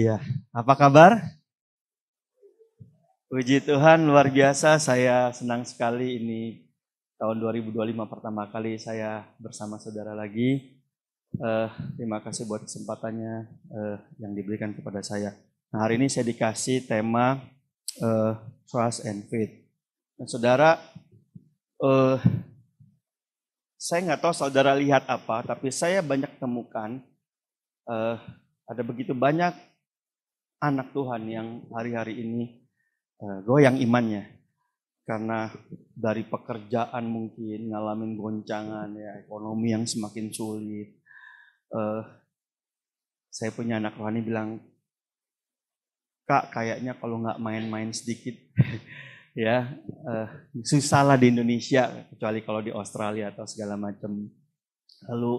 Haleluya. Apa kabar? Puji Tuhan, luar biasa. Saya senang sekali ini tahun 2025 pertama kali saya bersama saudara lagi. Terima kasih buat kesempatannya yang diberikan kepada saya. Nah, hari ini saya dikasih tema Trust and Faith. Nah, saudara, saya nggak tahu saudara lihat apa, tapi saya banyak temukan ada begitu banyak anak Tuhan yang hari-hari ini goyang imannya. Karena dari pekerjaan mungkin ngalamin goncangan, ya, ekonomi yang semakin sulit. Saya punya anak rohani bilang, Kak, kayaknya kalau nggak main-main sedikit, ya susah lah di Indonesia, kecuali kalau di Australia atau segala macam. Lalu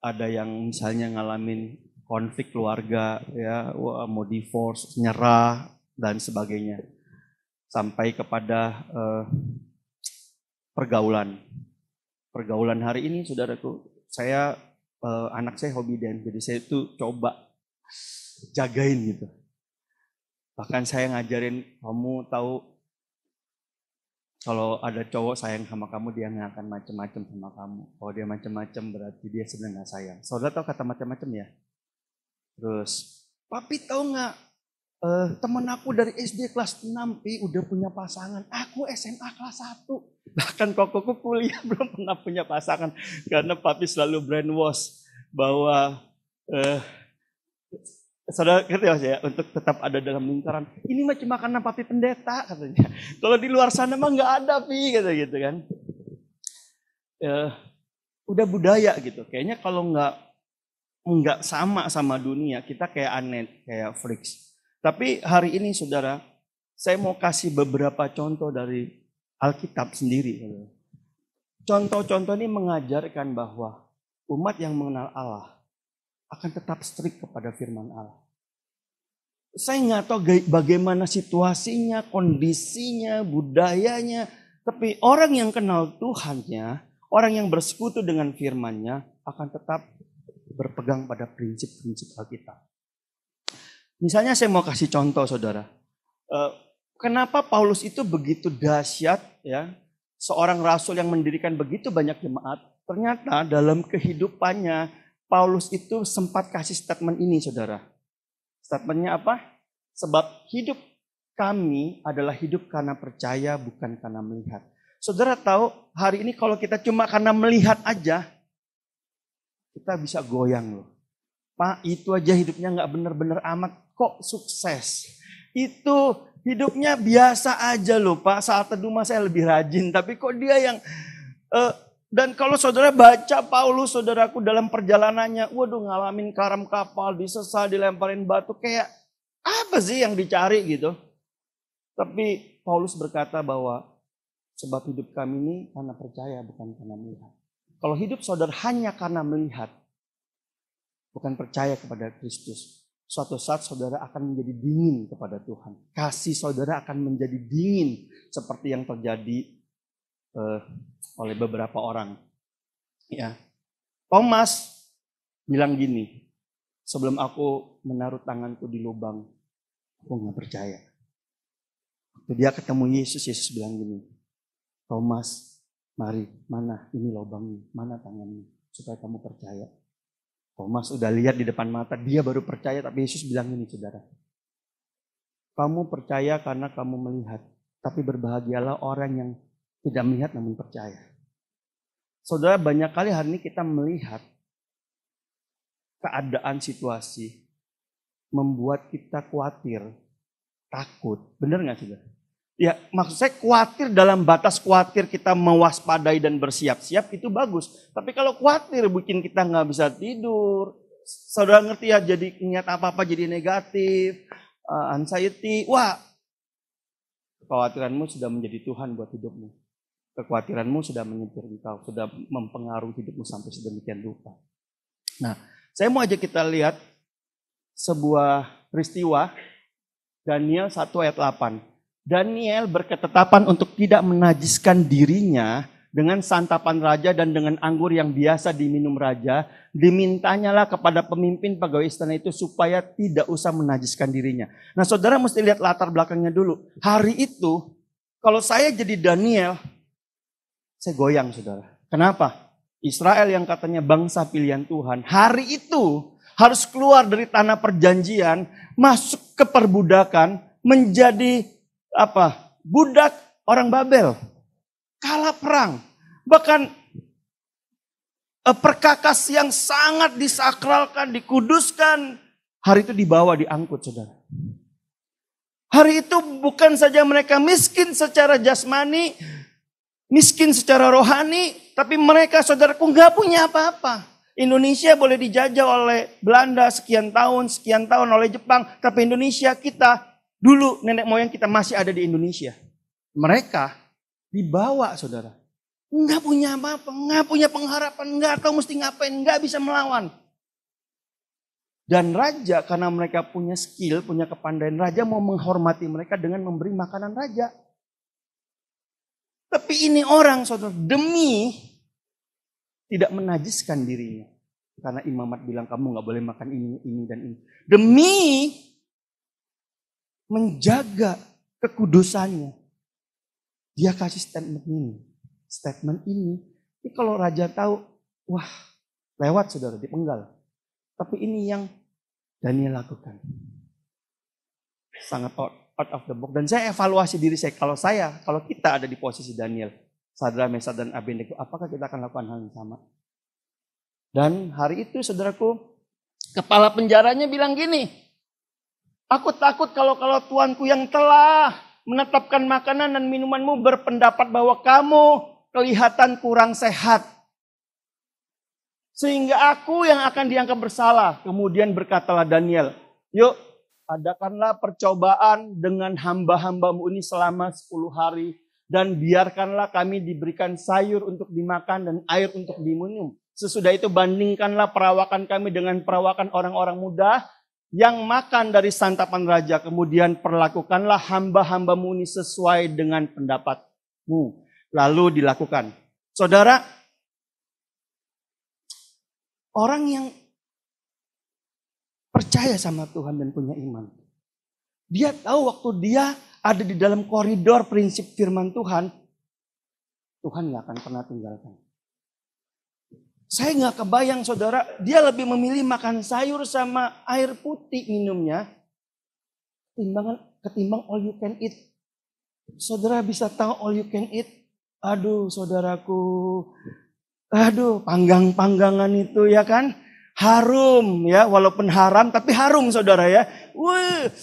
ada yang misalnya ngalamin konflik keluarga, ya mau divorce, nyerah dan sebagainya, sampai kepada pergaulan hari ini, saudaraku. Saya anak saya hobi dance, jadi saya tuh coba jagain gitu. Bahkan saya ngajarin, kamu tahu kalau ada cowok sayang sama kamu, dia nggak akan macem-macem sama kamu. Kalau dia macem-macem berarti dia sebenarnya nggak sayang. Saudara tahu kata macem-macem ya? Terus, papi tahu nggak? Temen aku dari SD kelas 6 udah punya pasangan. Aku SMA kelas 1. Bahkan kokoku kuliah belum pernah punya pasangan. Karena papi selalu brainwash bahwa saudara ngerti mas ya, untuk tetap ada dalam lingkaran. Ini mah cuma karena papi pendeta katanya. Kalau di luar sana mah nggak ada kata gitu kan. Udah budaya gitu. Kayaknya kalau nggak sama dunia, kita kayak aneh, kayak freaks. Tapi hari ini saudara, saya mau kasih beberapa contoh dari Alkitab sendiri. Contoh-contoh ini mengajarkan bahwa umat yang mengenal Allah akan tetap strict kepada firman Allah. Saya nggak tahu bagaimana situasinya, kondisinya, budayanya. Tapi orang yang kenal Tuhannya, orang yang bersekutu dengan firman-Nya akan tetap berpegang pada prinsip-prinsip Alkitab. Misalnya saya mau kasih contoh saudara. Kenapa Paulus itu begitu dahsyat, ya, seorang rasul yang mendirikan begitu banyak jemaat. Ternyata dalam kehidupannya Paulus itu sempat kasih statement ini saudara. Statementnya apa? Sebab hidup kami adalah hidup karena percaya bukan karena melihat. Saudara tahu hari ini kalau kita cuma karena melihat aja, kita bisa goyang loh. Pak, itu aja hidupnya nggak bener-bener amat, kok sukses. Itu hidupnya biasa aja loh Pak, saat teduh saya lebih rajin. Tapi kok dia yang... Dan kalau saudara baca Paulus, saudaraku, dalam perjalanannya, waduh, ngalamin karam kapal, disesal, dilemparin batu, kayak apa sih yang dicari gitu. Tapi Paulus berkata bahwa sebab hidup kami ini karena percaya bukan karena melihat. Kalau hidup saudara hanya karena melihat, bukan percaya kepada Kristus, suatu saat saudara akan menjadi dingin kepada Tuhan. Kasih saudara akan menjadi dingin seperti yang terjadi oleh beberapa orang. Ya, Thomas bilang gini, sebelum aku menaruh tanganku di lubang, aku nggak percaya. Waktu dia ketemu Yesus, Yesus bilang gini, Thomas, mari, mana ini lubangnya, mana tangannya, supaya kamu percaya. Thomas udah lihat di depan mata, dia baru percaya, tapi Yesus bilang gini saudara, kamu percaya karena kamu melihat, tapi berbahagialah orang yang tidak melihat namun percaya. Saudara, banyak kali hari ini kita melihat keadaan situasi membuat kita khawatir, takut. Benar nggak saudara? Ya, maksud saya khawatir dalam batas khawatir kita mewaspadai dan bersiap-siap itu bagus. Tapi kalau khawatir bikin kita nggak bisa tidur, saudara ngerti ya, jadi ingat apa-apa jadi negatif, anxiety. Wah, kekhawatiranmu sudah menjadi Tuhan buat hidupmu. Kekhawatiranmu sudah menyetir engkau, sudah mempengaruhi hidupmu sampai sedemikian rupa. Nah, saya mau ajak kita lihat sebuah peristiwa, Daniel 1 ayat 8. Daniel berketetapan untuk tidak menajiskan dirinya dengan santapan raja dan dengan anggur yang biasa diminum raja, dimintanyalah kepada pemimpin pegawai istana itu supaya tidak usah menajiskan dirinya. Nah saudara mesti lihat latar belakangnya dulu. Hari itu, kalau saya jadi Daniel, saya goyang saudara. Kenapa? Israel yang katanya bangsa pilihan Tuhan, hari itu harus keluar dari tanah perjanjian, masuk ke perbudakan, menjadi budak orang Babel. Kalah perang. Bahkan perkakas yang sangat disakralkan, dikuduskan, hari itu dibawa diangkut saudara. Hari itu bukan saja mereka miskin secara jasmani, miskin secara rohani, tapi mereka saudaraku nggak punya apa-apa. Indonesia boleh dijajah oleh Belanda sekian tahun oleh Jepang, tapi Indonesia kita dulu nenek moyang kita masih ada di Indonesia. Mereka dibawa saudara, nggak punya apa-apa, nggak punya pengharapan, nggak tahu mesti ngapain, nggak bisa melawan. Dan raja karena mereka punya skill, punya kepandaian, raja mau menghormati mereka dengan memberi makanan raja. Tapi ini orang saudara demi tidak menajiskan dirinya. Karena imamat bilang kamu nggak boleh makan ini dan ini. Demi menjaga kekudusannya. Dia kasih statement ini. Statement ini kalau raja tahu, wah lewat saudara dipenggal. Tapi ini yang Daniel lakukan. Sangat out of the box. Dan saya evaluasi diri saya. Kalau kita ada di posisi Daniel, Sadrak, Mesak, dan Abednego, apakah kita akan lakukan hal yang sama? Dan hari itu saudaraku, kepala penjaranya bilang gini, aku takut kalau tuanku yang telah menetapkan makanan dan minumanmu berpendapat bahwa kamu kelihatan kurang sehat. Sehingga aku yang akan dianggap bersalah. Kemudian berkatalah Daniel, yuk adakanlah percobaan dengan hamba-hambamu ini selama 10 hari. Dan biarkanlah kami diberikan sayur untuk dimakan dan air untuk diminum. Sesudah itu bandingkanlah perawakan kami dengan perawakan orang-orang muda yang makan dari santapan raja. Kemudian perlakukanlah hamba-hambamu ini sesuai dengan pendapatmu. Lalu dilakukan. Saudara, orang yang percaya sama Tuhan dan punya iman. Dia tahu waktu dia ada di dalam koridor prinsip firman Tuhan. Tuhan gak akan pernah tinggalkan. Saya gak kebayang saudara. Dia lebih memilih makan sayur sama air putih minumnya. Ketimbang all you can eat. Saudara bisa tahu all you can eat. Aduh saudaraku. Aduh panggang-panggangan itu ya kan. Harum ya. Walaupun haram tapi harum saudara ya. Wih.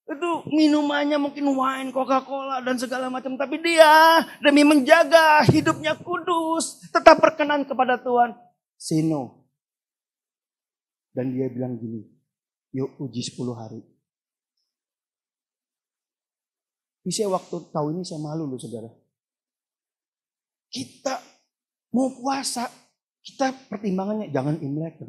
Itu minumannya mungkin wine, Coca-Cola dan segala macam. Tapi dia demi menjaga hidupnya kudus. Tetap berkenan kepada Tuhan. Say no. Dan dia bilang gini. Yuk uji 10 hari. Bisa waktu tahu ini saya malu loh saudara. Kita mau puasa. Kita pertimbangannya jangan Imlek.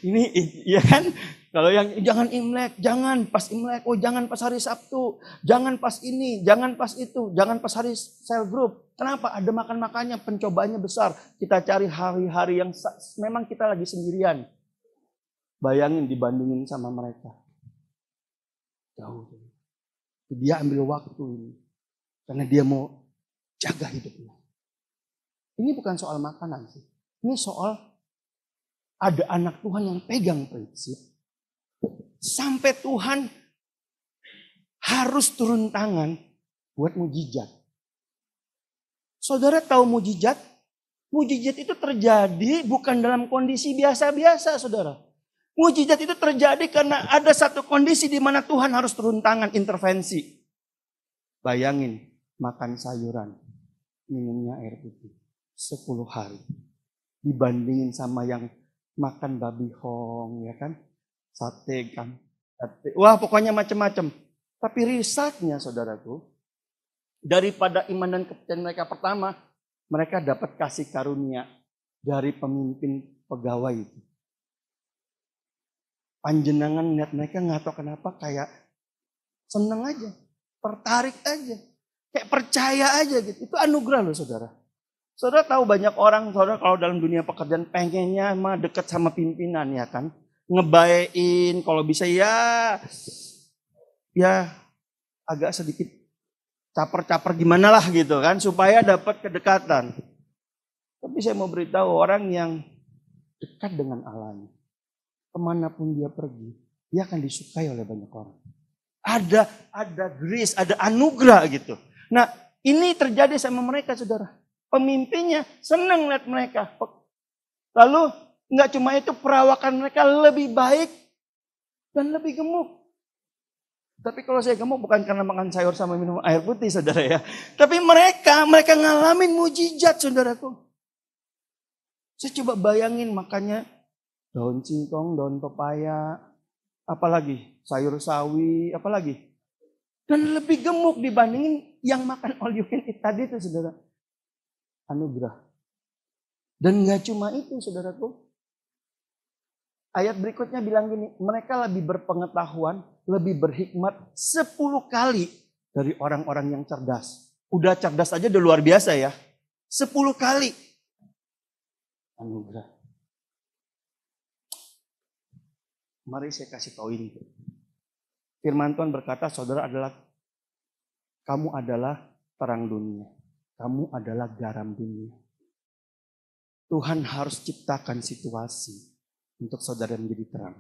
Ini ya kan. Kalau yang jangan Imlek, jangan pas Imlek, oh jangan pas hari Sabtu, jangan pas ini, jangan pas itu, jangan pas hari cell group. Kenapa? Ada makan-makannya, pencobaannya besar. Kita cari hari-hari yang memang kita lagi sendirian. Bayangin dibandingin sama mereka. Jauh. Dia ambil waktu ini. Karena dia mau jaga hidupnya. Ini bukan soal makanan sih. Ini soal ada anak Tuhan yang pegang prinsip. Sampai Tuhan harus turun tangan buat mujizat. Saudara tahu mujizat? Mujizat itu terjadi bukan dalam kondisi biasa-biasa saudara. Mujizat itu terjadi karena ada satu kondisi di mana Tuhan harus turun tangan intervensi. Bayangin makan sayuran, minumnya air putih 10 hari. Dibandingin sama yang makan babi hong ya kan. Sate kan. Wah pokoknya macam-macam. Tapi risetnya saudaraku. Daripada iman dan kepercayaan mereka pertama. Mereka dapat kasih karunia. Dari pemimpin pegawai itu. Panjenengan lihat mereka gak tahu kenapa kayak seneng aja. Tertarik aja. Kayak percaya aja gitu. Itu anugerah loh saudara. Saudara tahu banyak orang, saudara kalau dalam dunia pekerjaan pengennya mah dekat sama pimpinan ya kan. Ngebayain kalau bisa ya agak sedikit caper-caper gimana lah gitu kan. Supaya dapat kedekatan. Tapi saya mau beritahu orang yang dekat dengan Allahnya. Kemanapun dia pergi, dia akan disukai oleh banyak orang. Ada grace, ada anugerah gitu. Nah, ini terjadi sama mereka, saudara. Pemimpinnya senang lihat mereka. Lalu, nggak cuma itu, perawakan mereka lebih baik dan lebih gemuk. Tapi kalau saya gemuk bukan karena makan sayur sama minum air putih, saudara ya. Tapi mereka ngalamin mujizat, saudaraku. Saya coba bayangin makanya daun singkong, daun pepaya, apalagi sayur sawi, apalagi. Dan lebih gemuk dibandingin yang makan all you can eat tadi itu, saudara. Anugerah. Dan gak cuma itu, saudaraku. Ayat berikutnya bilang gini, mereka lebih berpengetahuan, lebih berhikmat 10 kali dari orang-orang yang cerdas. Udah cerdas aja udah luar biasa ya. 10 kali. Anugerah. Mari saya kasih tahu ini. Firman Tuhan berkata, kamu adalah terang dunia. Kamu adalah garam dunia. Tuhan harus ciptakan situasi untuk saudara menjadi terang.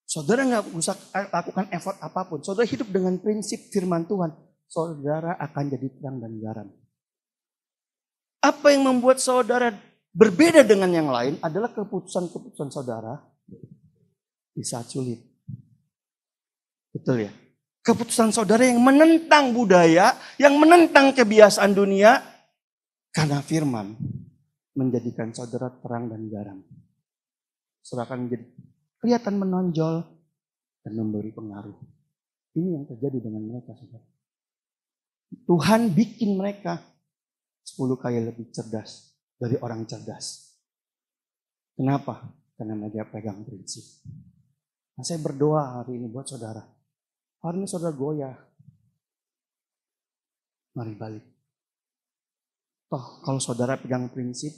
Saudara nggak usah lakukan effort apapun. Saudara hidup dengan prinsip firman Tuhan. Saudara akan jadi terang dan garam. Apa yang membuat saudara berbeda dengan yang lain adalah keputusan-keputusan saudara di saat sulit. Betul ya? Keputusan saudara yang menentang budaya, yang menentang kebiasaan dunia. Karena firman menjadikan saudara terang dan garam. Saudara akan menjadi kelihatan menonjol dan memberi pengaruh. Ini yang terjadi dengan mereka, saudara. Tuhan bikin mereka 10 kali lebih cerdas dari orang cerdas. Kenapa? Karena mereka pegang prinsip. Nah, saya berdoa hari ini buat saudara. Hari ini saudara goyah. Mari balik. Toh kalau saudara pegang prinsip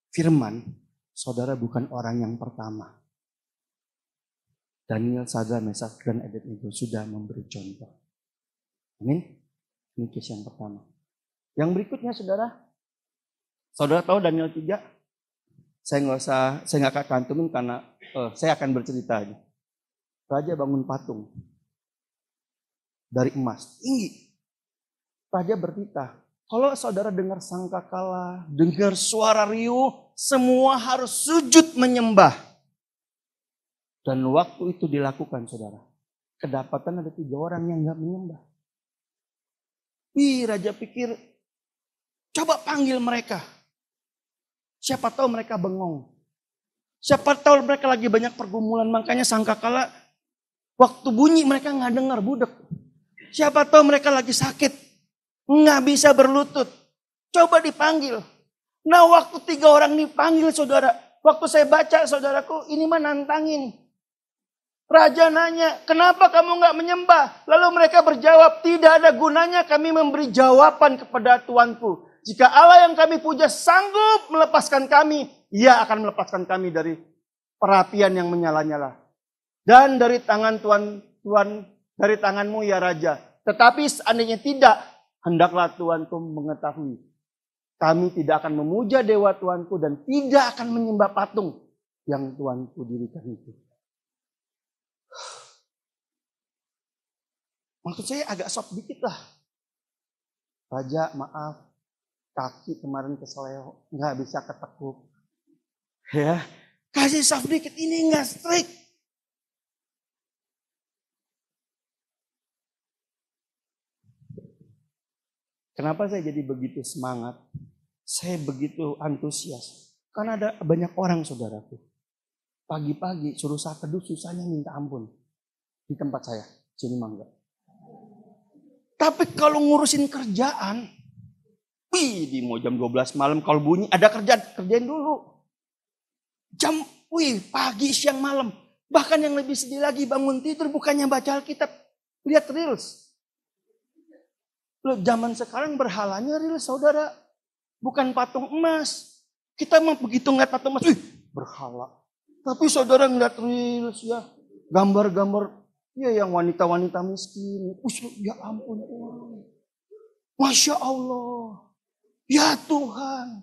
firman, saudara bukan orang yang pertama. Daniel, Sadra, Mesak, dan Abednego sudah memberi contoh. Amin. Ini case yang pertama. Yang berikutnya saudara tahu Daniel 3? Saya nggak akan cantumin karena saya akan bercerita aja. Raja bangun patung dari emas tinggi. Raja bertitah, kalau saudara dengar sangkakala, dengar suara riuh, semua harus sujud menyembah. Dan waktu itu dilakukan, saudara. Kedapatan ada 3 orang yang nggak menyembah. Raja pikir, coba panggil mereka. Siapa tahu mereka bengong. Siapa tahu mereka lagi banyak pergumulan, makanya sangkakala waktu bunyi mereka nggak dengar, budek. Siapa tahu mereka lagi sakit, nggak bisa berlutut. Coba dipanggil. Nah waktu 3 orang dipanggil, saudara. Waktu saya baca, saudaraku, ini mah nantangin. Raja nanya, kenapa kamu nggak menyembah? Lalu mereka berjawab, tidak ada gunanya kami memberi jawaban kepada Tuanku. Jika Allah yang kami puja sanggup melepaskan kami, Ia akan melepaskan kami dari perapian yang menyala-nyala. Dan dari tangan Tuhan, dari tanganmu ya Raja. Tetapi seandainya tidak, hendaklah Tuanku mengetahui. Kami tidak akan memuja dewa Tuanku dan tidak akan menyembah patung yang Tuanku dirikan itu. Maksud saya agak sok dikit lah. Raja maaf, kaki kemarin keseleo, nggak bisa ketekuk. Ya, kasih soft dikit, ini nggak strict. Kenapa saya jadi begitu semangat? Saya begitu antusias. Karena ada banyak orang, saudaraku. Pagi-pagi suruh saya teduh, susahnya minta ampun. Di tempat saya, sini mah enggak. Tapi kalau ngurusin kerjaan, di mau jam 12 malam kalau bunyi ada kerjain dulu. Pagi, siang, malam. Bahkan yang lebih sedih lagi bangun tidur bukannya baca Alkitab, lihat reels. Loh, zaman sekarang berhalanya real saudara. Bukan patung emas. Kita mah begitu ngeliat patung emas, berhala. Tapi saudara ngeliat real ya. Gambar-gambar ya yang wanita-wanita miskin. Ya ampun. Masya Allah. Ya Tuhan.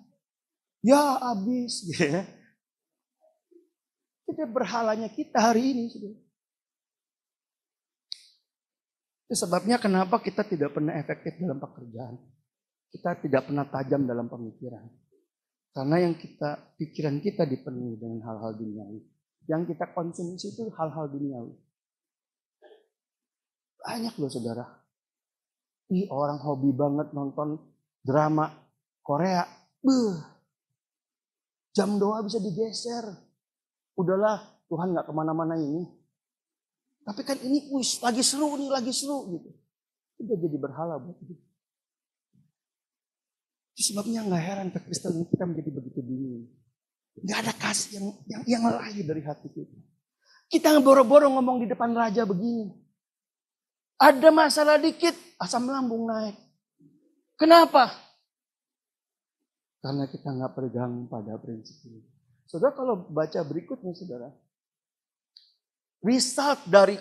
Ya habis. Ya. Itu berhalanya kita hari ini. Itu sebabnya kenapa kita tidak pernah efektif dalam pekerjaan. Kita tidak pernah tajam dalam pemikiran. Karena pikiran kita dipenuhi dengan hal-hal duniawi. Yang kita konsumsi itu hal-hal duniawi. Banyak loh saudara. Orang hobi banget nonton drama Korea. Jam doa bisa digeser. Udahlah, Tuhan gak kemana-mana ini. Tapi kan ini lagi seru gitu. Udah jadi berhala buat hidup. Itu sebabnya gak heran kekristenan kita menjadi begitu dingin. Gak ada kasih yang lahir dari hati kita. Kita boro-boro ngomong di depan raja begini. Ada masalah dikit, asam lambung naik. Kenapa? Karena kita gak pegang pada prinsip ini. Saudara kalau baca berikutnya saudara. Result dari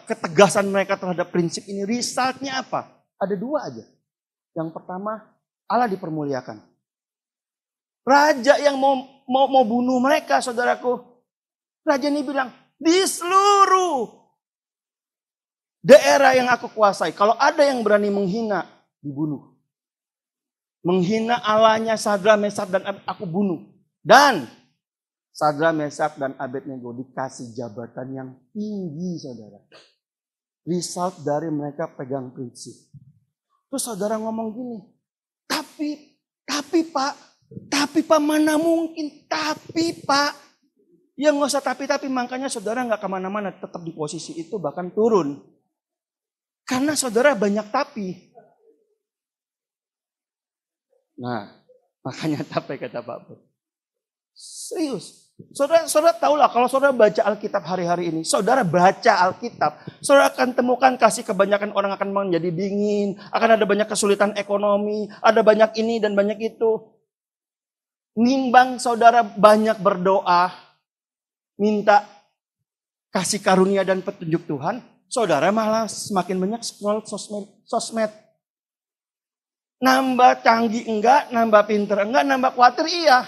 ketegasan mereka terhadap prinsip ini. Resultnya apa? Ada dua aja. Yang pertama, Allah dipermuliakan. Raja yang mau bunuh mereka, saudaraku. Raja ini bilang, di seluruh daerah yang aku kuasai, kalau ada yang berani menghina, dibunuh. Menghina Allahnya Sadrak, Mesak, dan Abednego, aku bunuh. Dan Sadrak, Mesak, dan Abednego dikasih jabatan yang tinggi, saudara. Result dari mereka pegang prinsip. Terus saudara ngomong gini, tapi Pak mana mungkin, tapi Pak. Ya nggak usah tapi, makanya saudara nggak kemana-mana, tetap di posisi itu bahkan turun. Karena saudara banyak tapi. Nah, makanya tapi kata Pak Bro. Serius. Saudara tahu lah kalau saudara baca Alkitab hari-hari ini. Saudara baca Alkitab. Saudara akan temukan kasih kebanyakan orang akan menjadi dingin. Akan ada banyak kesulitan ekonomi. Ada banyak ini dan banyak itu. Nimbang saudara banyak berdoa. Minta kasih karunia dan petunjuk Tuhan. Saudara malah semakin banyak scroll sosmed. Nambah canggih enggak, nambah pinter enggak, nambah khawatir iya.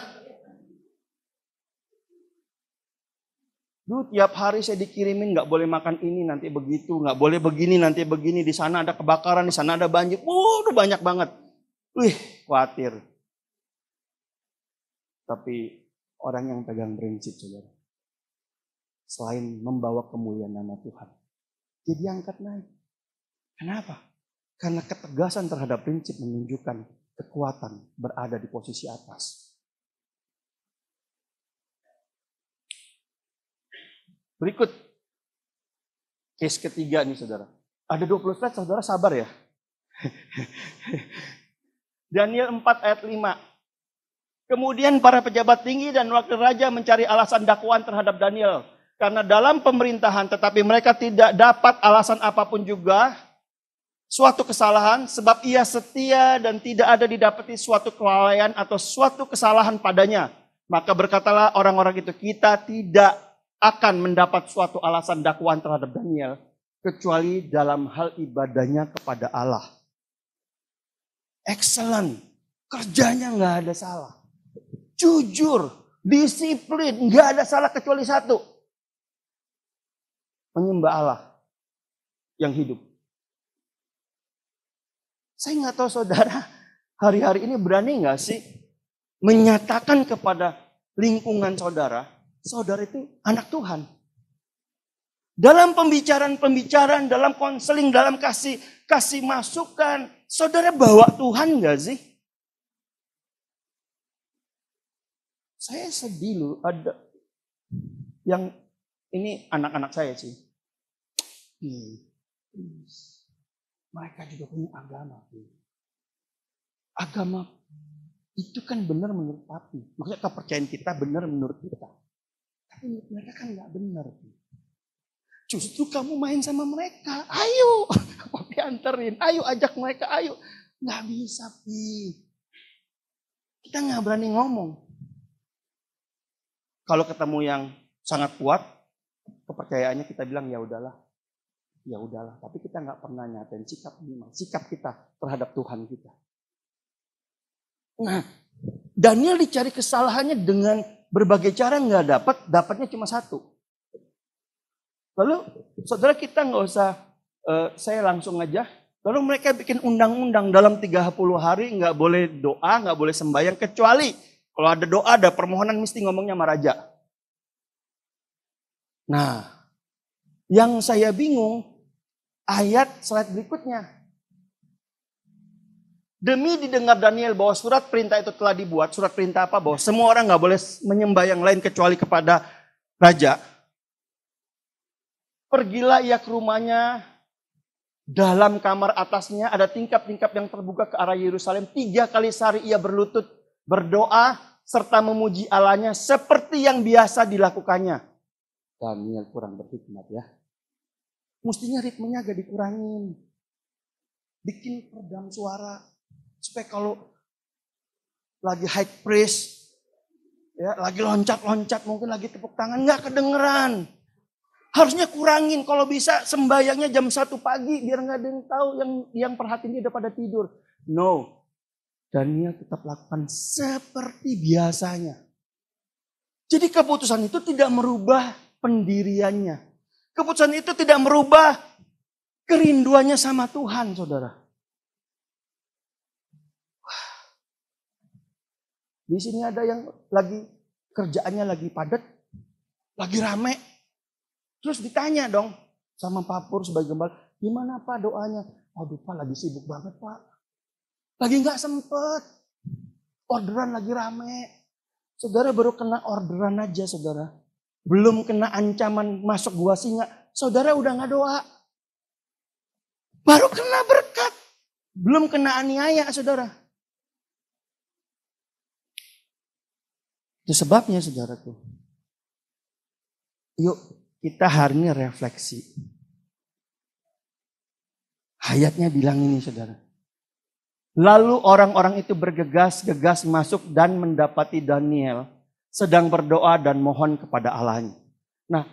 Duh, tiap hari saya dikirimin nggak boleh makan ini nanti begitu, nggak boleh begini nanti begini, di sana ada kebakaran, di sana ada banjir. Udah banyak banget. Khawatir. Tapi orang yang pegang prinsip saudara, selain membawa kemuliaan nama Tuhan, jadi angkat naik. Kenapa? Karena ketegasan terhadap prinsip menunjukkan kekuatan berada di posisi atas. Berikut case ketiga nih saudara. Ada 20 slide, saudara sabar ya. Daniel 4 ayat 5. Kemudian para pejabat tinggi dan wakil raja mencari alasan dakwaan terhadap Daniel. Karena dalam pemerintahan tetapi mereka tidak dapat alasan apapun juga. Suatu kesalahan sebab ia setia dan tidak ada didapati suatu kelalaian atau suatu kesalahan padanya. Maka berkatalah orang-orang itu, kita tidak akan mendapat suatu alasan dakwaan terhadap Daniel kecuali dalam hal ibadahnya kepada Allah. Excellent. Kerjanya nggak ada salah. Jujur, disiplin, nggak ada salah kecuali satu. Menyembah Allah yang hidup. Saya nggak tahu saudara hari-hari ini berani nggak sih menyatakan kepada lingkungan saudara, saudara itu anak Tuhan. Dalam pembicaraan, dalam konseling, dalam kasih masukan, saudara bawa Tuhan nggak sih? Saya sedih loh, ada yang ini anak-anak saya sih. Mereka juga punya agama. Agama itu kan benar menurut papi. Maksudnya kepercayaan kita benar menurut kita. Tapi mereka kan nggak benar. Justru kamu main sama mereka. Ayo, papi anterin. Ayo ajak mereka, ayo. Nggak bisa, Pi. Kita nggak berani ngomong. Kalau ketemu yang sangat kuat, kepercayaannya kita bilang ya udahlah. Ya udahlah. Tapi kita nggak pernah nyatain sikap kita terhadap Tuhan kita. Nah, Daniel dicari kesalahannya dengan berbagai cara nggak dapatnya cuma satu. Lalu saudara kita nggak usah, saya langsung aja. Lalu mereka bikin undang-undang dalam 30 hari nggak boleh doa, nggak boleh sembahyang. Kecuali kalau ada doa, ada permohonan mesti ngomongnya sama raja. Nah, yang saya bingung, slide berikutnya. Demi didengar Daniel bahwa surat perintah itu telah dibuat, surat perintah apa? Bahwa semua orang nggak boleh menyembah yang lain kecuali kepada raja. Pergilah ia ke rumahnya, dalam kamar atasnya ada tingkap-tingkap yang terbuka ke arah Yerusalem. 3 kali sehari ia berlutut, berdoa, serta memuji Allahnya seperti yang biasa dilakukannya. Daniel kurang berhikmat ya. Mestinya ritmenya agak dikurangin. Bikin peredam suara. Supaya kalau lagi high praise, ya, lagi loncat-loncat, mungkin lagi tepuk tangan, nggak kedengeran. Harusnya kurangin, kalau bisa sembayangnya jam 1 pagi biar nggak ada yang tahu, yang perhatiin dia udah pada tidur. No, Daniel tetap lakukan seperti biasanya. Jadi keputusan itu tidak merubah pendiriannya. Keputusan itu tidak merubah kerinduannya sama Tuhan, saudara. Di sini ada yang lagi kerjaannya lagi padat, lagi rame. Terus ditanya dong sama Pak Pur sebagai gembala, gimana Pak doanya? Aduh Pak lagi sibuk banget Pak. Lagi gak sempet. Orderan lagi rame. Saudara baru kena orderan aja saudara. Belum kena ancaman masuk gua singa. Saudara udah gak doa. Baru kena berkat. Belum kena aniaya saudara. Itu sebabnya saudaraku. Yuk. Kita hari ini refleksi. Ayatnya bilang ini saudara. Lalu orang-orang itu bergegas-gegas masuk dan mendapati Daniel sedang berdoa dan mohon kepada Allahnya. Nah,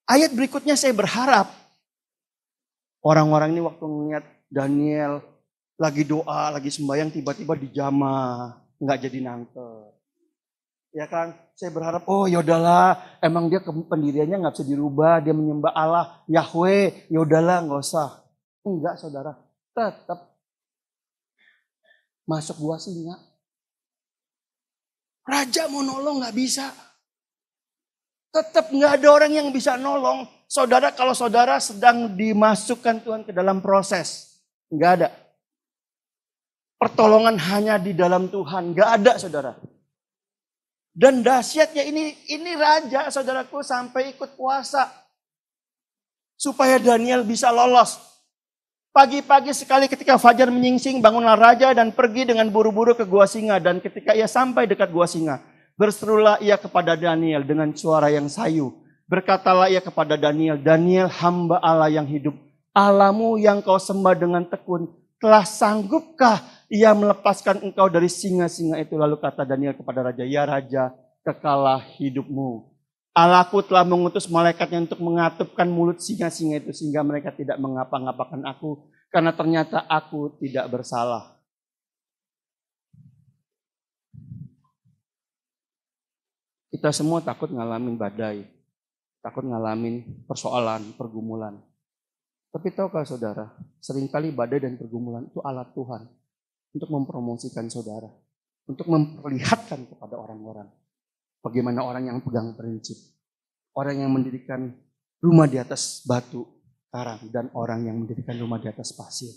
ayat berikutnya saya berharap orang-orang ini waktu melihat Daniel lagi doa, lagi sembahyang tiba-tiba dijamah, nggak jadi nangkep. Ya kan, saya berharap, oh yaudahlah, emang dia pendiriannya nggak bisa dirubah, dia menyembah Allah, Yahweh, yaudahlah nggak usah. Enggak saudara, tetap masuk gua singa. Raja mau nolong nggak bisa. Tetap nggak ada orang yang bisa nolong. Saudara, kalau saudara sedang dimasukkan Tuhan ke dalam proses, nggak ada. Pertolongan hanya di dalam Tuhan, nggak ada saudara. Dan dahsyatnya ini raja saudaraku sampai ikut puasa. Supaya Daniel bisa lolos. Pagi-pagi sekali ketika fajar menyingsing bangunlah raja dan pergi dengan buru-buru ke gua singa. Dan ketika ia sampai dekat gua singa, berserulah ia kepada Daniel dengan suara yang sayu. Berkatalah ia kepada Daniel, Daniel hamba Allah yang hidup. Allahmu yang kau sembah dengan tekun. Telah sanggupkah ia melepaskan engkau dari singa-singa itu? Lalu kata Daniel kepada raja, ya raja, kekalah hidupmu. Allahku telah mengutus malaikatnya untuk mengatupkan mulut singa-singa itu sehingga mereka tidak mengapa-ngapakan aku. Karena ternyata aku tidak bersalah. Kita semua takut ngalamin badai. Takut ngalamin persoalan, pergumulan. Tapi tahukah saudara, seringkali badai dan pergumulan itu alat Tuhan untuk mempromosikan saudara. Untuk memperlihatkan kepada orang-orang. Bagaimana orang yang pegang prinsip. Orang yang mendirikan rumah di atas batu karang. Dan orang yang mendirikan rumah di atas pasir.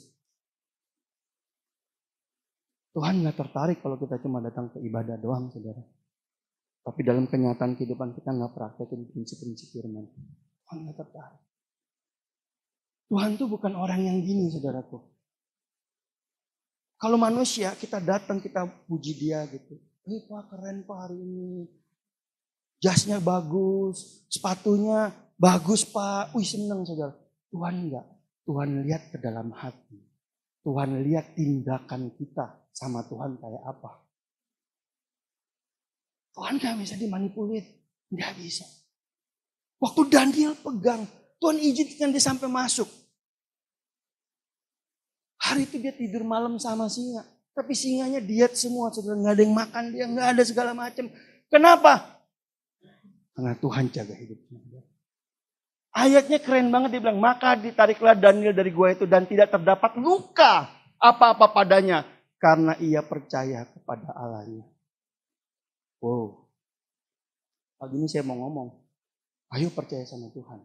Tuhan gak tertarik kalau kita cuma datang ke ibadah doang saudara. Tapi dalam kenyataan kehidupan kita gak praktekin prinsip-prinsip firman. Tuhan gak tertarik. Tuhan tuh bukan orang yang gini saudaraku. Kalau manusia kita datang kita puji dia gitu. Pak keren Pak hari ini. Jasnya bagus, sepatunya bagus Pak, wih seneng saudara. Tuhan enggak, Tuhan lihat ke dalam hati. Tuhan lihat tindakan kita sama Tuhan kayak apa. Tuhan gak bisa dimanipulir, gak bisa. Waktu Daniel pegang, Tuhan izinkan dia sampai masuk. Hari itu dia tidur malam sama singa. Tapi singanya diet semua, saudara. Gak ada yang makan dia, gak ada segala macam. Kenapa? Karena Tuhan jaga hidupnya. Ayatnya keren banget, dia bilang, maka ditariklah Daniel dari gua itu dan tidak terdapat luka apa-apa padanya. Karena ia percaya kepada Allahnya. Wow. Pagi ini saya mau ngomong, ayo percaya sama Tuhan.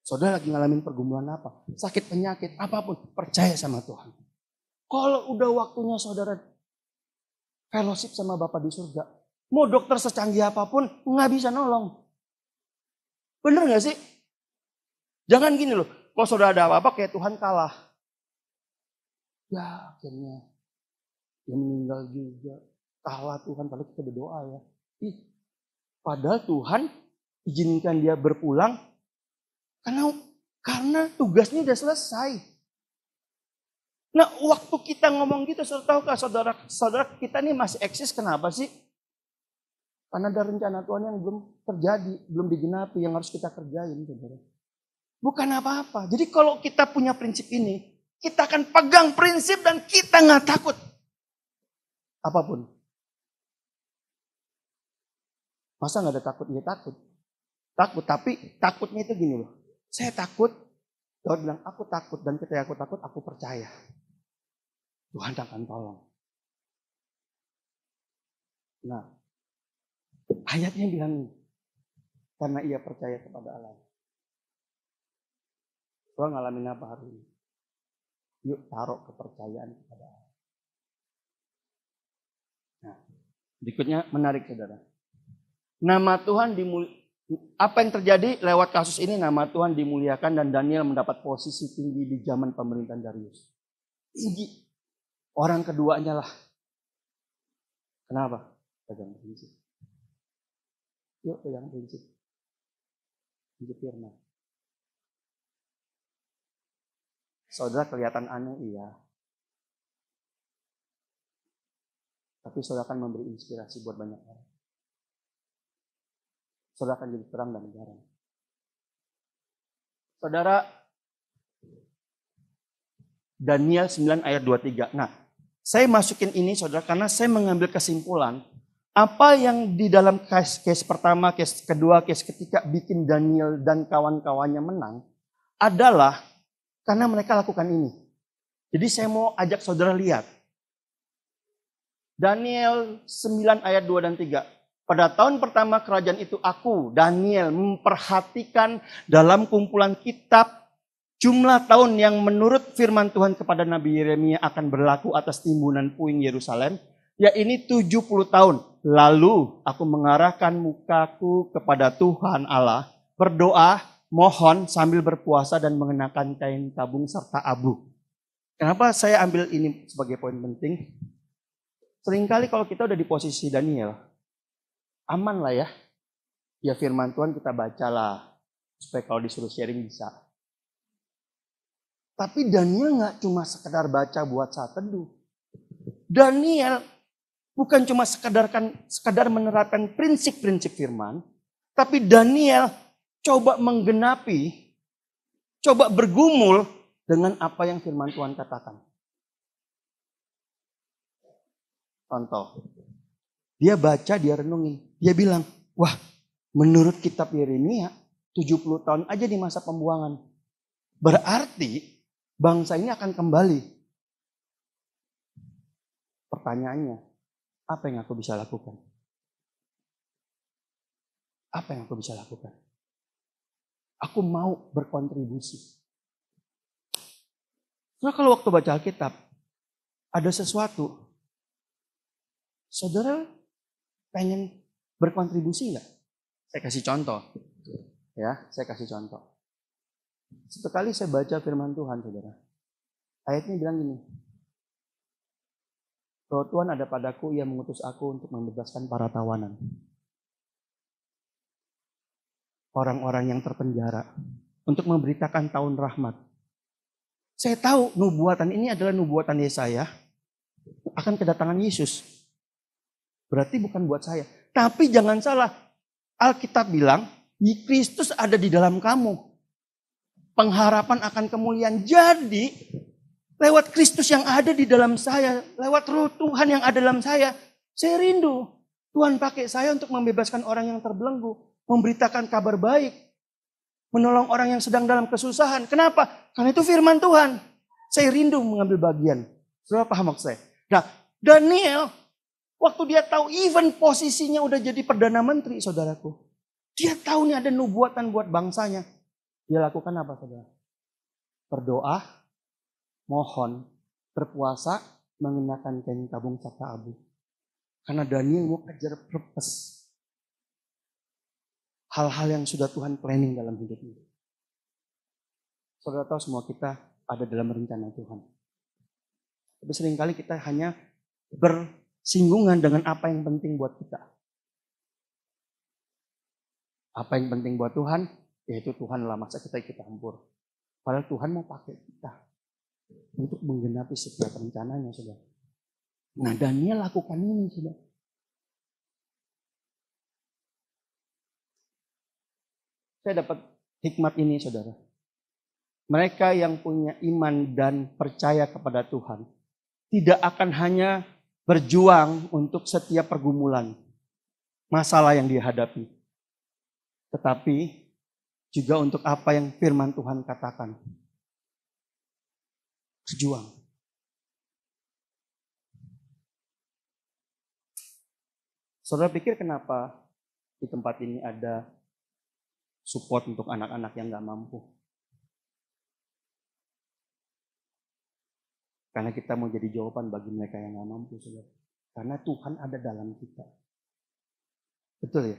Saudara lagi ngalamin pergumulan apa? Sakit, penyakit, apapun. Percaya sama Tuhan. Kalau udah waktunya saudara fellowship sama Bapa di surga. Mau dokter secanggih apapun, nggak bisa nolong. Bener gak sih? Jangan gini loh. Kalau saudara ada apa-apa kayak Tuhan kalah. Ya akhirnya dia meninggal juga. Kalah Tuhan, padahal kita berdoa ya. Padahal Tuhan izinkan dia berpulang karena tugasnya udah selesai. Nah waktu kita ngomong gitu, tahukah saudara kita ini masih eksis, kenapa sih? Karena ada rencana Tuhan yang belum terjadi, belum digenapi, yang harus kita kerjain. Saudara. Bukan apa-apa. Jadi kalau kita punya prinsip ini, kita akan pegang prinsip dan kita nggak takut. Apapun. Masa nggak ada takut? Ya takut. Takut, tapi takutnya itu gini loh. Saya takut, Daud bilang aku takut, dan ketika aku takut, aku percaya. Tuhan akan tolong. Nah, ayatnya bilang karena ia percaya kepada Allah. Tuhan ngalamin apa hari ini? Yuk taruh kepercayaan kepada Allah. Nah, berikutnya menarik saudara. Nama Tuhan apa yang terjadi lewat kasus ini? Nama Tuhan dimuliakan dan Daniel mendapat posisi tinggi di zaman pemerintahan Darius. Tinggi. Orang keduanya lah. Kenapa? Pegang prinsip. Yuk pegang prinsip. Prinsip firman. Saudara kelihatan aneh, iya. Tapi saudara akan memberi inspirasi buat banyak orang. Saudara akan jadi terang dan garam. Saudara, Daniel 9 ayat 23. Nah, saya masukin ini saudara karena saya mengambil kesimpulan. Apa yang di dalam case pertama, case kedua, case ketiga bikin Daniel dan kawan-kawannya menang adalah karena mereka lakukan ini. Jadi saya mau ajak saudara lihat. Daniel 9 ayat 2 dan 3. Pada tahun pertama kerajaan itu aku, Daniel, memperhatikan dalam kumpulan kitab jumlah tahun yang menurut firman Tuhan kepada Nabi Yeremia akan berlaku atas timbunan puing Yerusalem. Ya ini 70 tahun. Lalu aku mengarahkan mukaku kepada Tuhan Allah. Berdoa, mohon sambil berpuasa dan mengenakan kain tabung serta abu. Kenapa saya ambil ini sebagai poin penting? Seringkali kalau kita udah di posisi Daniel, aman lah ya. Ya firman Tuhan kita bacalah. Supaya kalau disuruh sharing bisa. Tapi Daniel gak cuma sekedar baca buat saat teduh. Daniel bukan cuma sekedar menerapkan prinsip-prinsip firman. Tapi Daniel coba menggenapi, coba bergumul dengan apa yang firman Tuhan katakan. Contoh, dia baca, dia renungin. Dia bilang, wah menurut kitab Yeremia 70 tahun aja di masa pembuangan. Berarti bangsa ini akan kembali. Pertanyaannya, apa yang aku bisa lakukan? Apa yang aku bisa lakukan? Aku mau berkontribusi. Nah kalau waktu baca Alkitab, ada sesuatu. Saudara pengen berkontribusi nggak? Saya kasih contoh. Ya, saya kasih contoh. Sekali saya baca firman Tuhan, saudara. Ayatnya bilang gini. Roh Tuhan ada padaku, ia mengutus aku untuk membebaskan para tawanan. orang-orang yang terpenjara untuk memberitakan tahun rahmat. Saya tahu nubuatan ini adalah nubuatan Yesaya akan kedatangan Yesus. Berarti bukan buat saya. Tapi jangan salah, Alkitab bilang, Kristus ada di dalam kamu. Pengharapan akan kemuliaan. Jadi, lewat Kristus yang ada di dalam saya, lewat Roh Tuhan yang ada dalam saya rindu. Tuhan pakai saya untuk membebaskan orang yang terbelenggu, memberitakan kabar baik, menolong orang yang sedang dalam kesusahan. Kenapa? Karena itu firman Tuhan. Saya rindu mengambil bagian. Saudara paham maksud saya? Nah, Daniel, waktu dia tahu even posisinya udah jadi Perdana Menteri, saudaraku. Dia tahu nih ada nubuatan buat bangsanya. Dia lakukan apa, saudara? Berdoa, mohon, berpuasa, mengenakan kain tabung serta abu. Karena Daniel mau kejar purpose. Hal-hal yang sudah Tuhan planning dalam hidup ini. Saudara tahu semua kita ada dalam rencana Tuhan. Tapi seringkali kita hanya bersinggungan dengan apa yang penting buat kita. Apa yang penting buat Tuhan, yaitu Tuhanlah, masa kita ikut campur. Padahal Tuhan mau pakai kita untuk menggenapi setiap rencananya, saudara. Nah, Daniel lakukan ini, saudara. Saya dapat hikmat ini, saudara. Mereka yang punya iman dan percaya kepada Tuhan tidak akan hanya berjuang untuk setiap pergumulan, masalah yang dihadapi, tetapi juga untuk apa yang firman Tuhan katakan. Berjuang. Saudara pikir kenapa di tempat ini ada support untuk anak-anak yang gak mampu? Karena kita mau jadi jawaban bagi mereka yang gak mampu, saudara. Karena Tuhan ada dalam kita. Betul ya?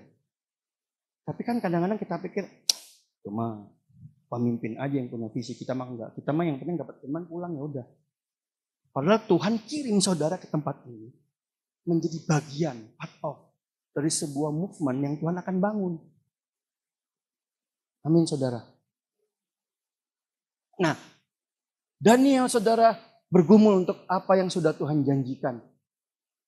Tapi kan kadang-kadang kita pikir, cuma pemimpin aja yang punya visi, kita mah enggak. Kita mah yang penting dapat firman pulang ya udah. Padahal Tuhan kirim saudara ke tempat ini menjadi bagian, part of, dari sebuah movement yang Tuhan akan bangun. Amin, saudara. Nah, Daniel, saudara, bergumul untuk apa yang sudah Tuhan janjikan.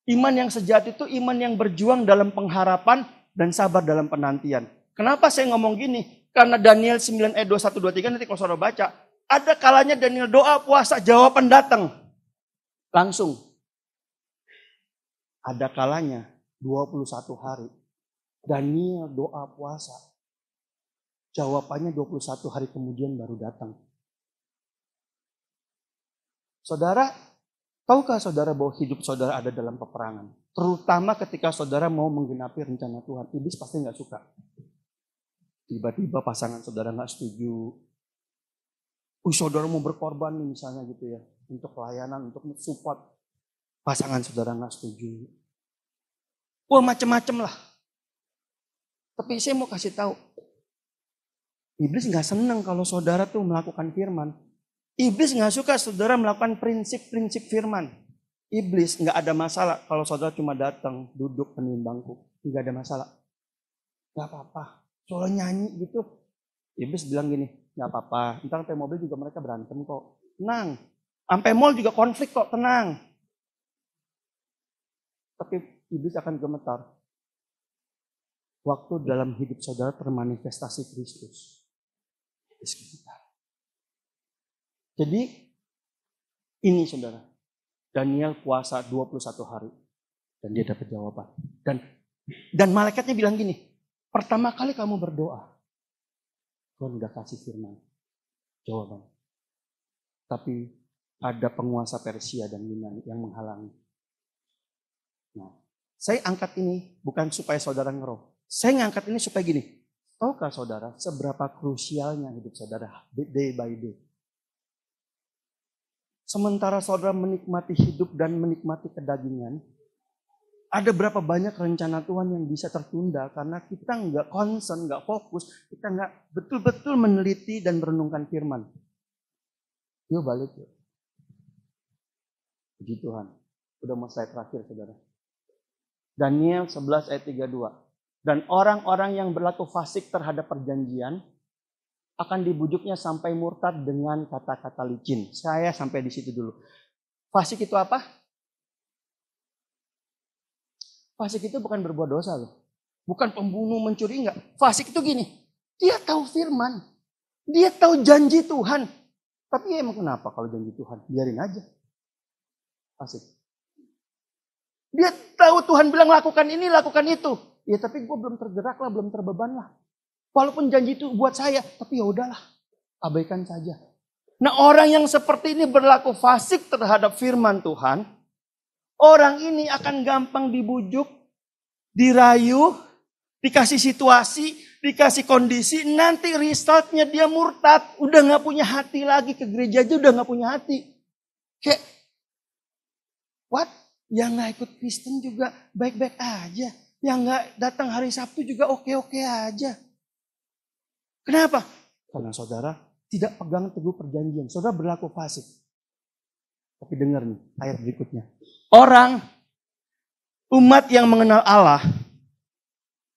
Iman yang sejati itu iman yang berjuang dalam pengharapan dan sabar dalam penantian. Kenapa saya ngomong gini? Karena Daniel 9 ayat 21, 23 nanti kalau saudara baca. Ada kalanya Daniel doa, puasa, jawaban datang. Langsung. Ada kalanya 21 hari. Daniel doa puasa. Jawabannya 21 hari kemudian baru datang. Saudara, tahukah saudara bahwa hidup saudara ada dalam peperangan? Terutama ketika saudara mau menggenapi rencana Tuhan. Iblis pasti gak suka. Tiba-tiba pasangan saudara gak setuju. Saudara mau berkorban nih misalnya gitu ya. Untuk pelayanan, untuk support. Pasangan saudara gak setuju. Wah macem-macem lah. Tapi saya mau kasih tahu. Iblis gak senang kalau saudara tuh melakukan firman. Iblis gak suka saudara melakukan prinsip-prinsip firman. Iblis gak ada masalah kalau saudara cuma datang, duduk, penuhin bangku. Gak ada masalah. Gak apa-apa. Soalnya nyanyi gitu. Iblis bilang gini, gak apa-apa. Ntar sampai mobil juga mereka berantem kok. Tenang. Sampai mall juga konflik kok, tenang. Tapi iblis akan gemetar. Waktu dalam hidup saudara termanifestasi Kristus. Iblis gemetar. Jadi ini saudara. Daniel puasa 21 hari. Dan dia dapat jawaban. Dan malaikatnya bilang gini. Pertama kali kamu berdoa. Tuhan udah kasih firman. Jawaban. Tapi ada penguasa Persia dan Yunani yang menghalangi. Nah, saya angkat ini bukan supaya saudara ngeroh. Saya ngangkat ini supaya gini. Tahukah saudara seberapa krusialnya hidup saudara day by day. Sementara saudara menikmati hidup dan menikmati kedagingan. Ada berapa banyak rencana Tuhan yang bisa tertunda karena kita nggak concern, nggak fokus. Kita nggak betul-betul meneliti dan merenungkan firman. Yuk balik yuk. Puji Tuhan. Udah mau slide terakhir saudara. Daniel 11 ayat 32. Dan orang-orang yang berlaku fasik terhadap perjanjian akan dibujuknya sampai murtad dengan kata-kata licin. Saya sampai di situ dulu. Fasik itu apa? Fasik itu bukan berbuat dosa loh. Bukan pembunuh, mencuri, enggak. Fasik itu gini, dia tahu firman. Dia tahu janji Tuhan. Tapi emang kenapa kalau janji Tuhan? Biarin aja. Fasik. Dia tahu Tuhan bilang lakukan ini, lakukan itu. Ya tapi gue belum tergerak lah, belum terbeban lah. Walaupun janji itu buat saya, tapi ya udahlah, abaikan saja. Nah orang yang seperti ini berlaku fasik terhadap firman Tuhan, orang ini akan gampang dibujuk, dirayu, dikasih situasi, dikasih kondisi, nanti resultnya dia murtad, udah gak punya hati lagi, ke gereja aja udah gak punya hati. Kayak, what? Yang gak ikut Kristen juga baik-baik aja. Yang gak datang hari Sabtu juga oke-oke aja. Kenapa? Karena saudara tidak pegang teguh perjanjian. Saudara berlaku fasik. Tapi dengar nih ayat berikutnya. Orang, umat yang mengenal Allah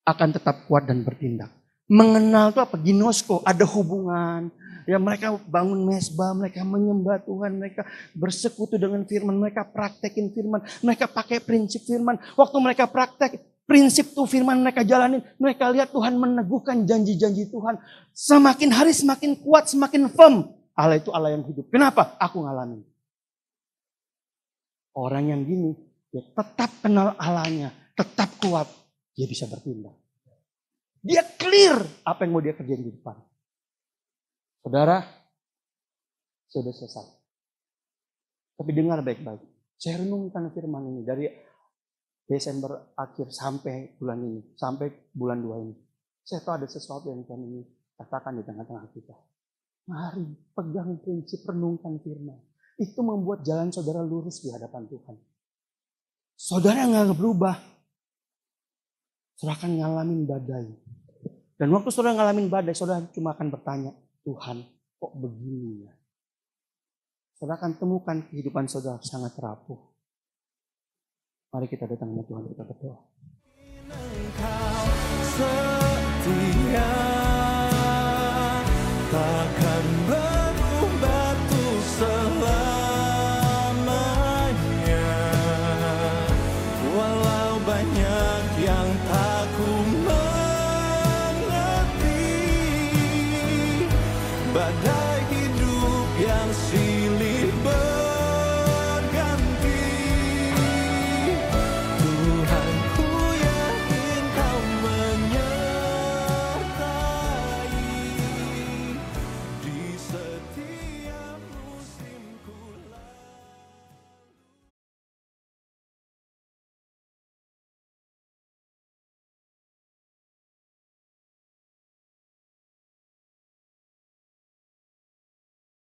akan tetap kuat dan bertindak. Mengenal itu apa? Ginosko, ada hubungan. Ya mereka bangun mesbah, mereka menyembah Tuhan, mereka bersekutu dengan firman, mereka praktekin firman, mereka pakai prinsip firman. Waktu mereka praktek, prinsip tuh firman mereka jalanin, mereka lihat Tuhan meneguhkan janji-janji Tuhan. Semakin hari semakin kuat, semakin firm. Allah itu Allah yang hidup. Kenapa? Aku ngalamin. Orang yang gini, dia tetap kenal Allahnya, tetap kuat, dia bisa bertindak. Dia clear apa yang mau dia kerjain di depan. Saudara, sudah selesai. Tapi dengar baik-baik. Saya renungkan firman ini dari Desember akhir sampai bulan ini. Sampai bulan 2 ini. Saya tahu ada sesuatu yang Tuhan ini katakan di tengah-tengah kita. Mari pegang prinsip renungkan firman. Itu membuat jalan saudara lurus di hadapan Tuhan. Saudara nggak berubah. Saudara akan ngalamin badai. Dan waktu saudara ngalamin badai, saudara cuma akan bertanya, Tuhan, kok begini ya? Saudara akan temukan kehidupan saudara sangat rapuh. Mari kita datang ke Tuhan, kita berdoa. Engkau setia, takkan berubah tuh selamanya. Walau banyak yang tak ku mengerti, badai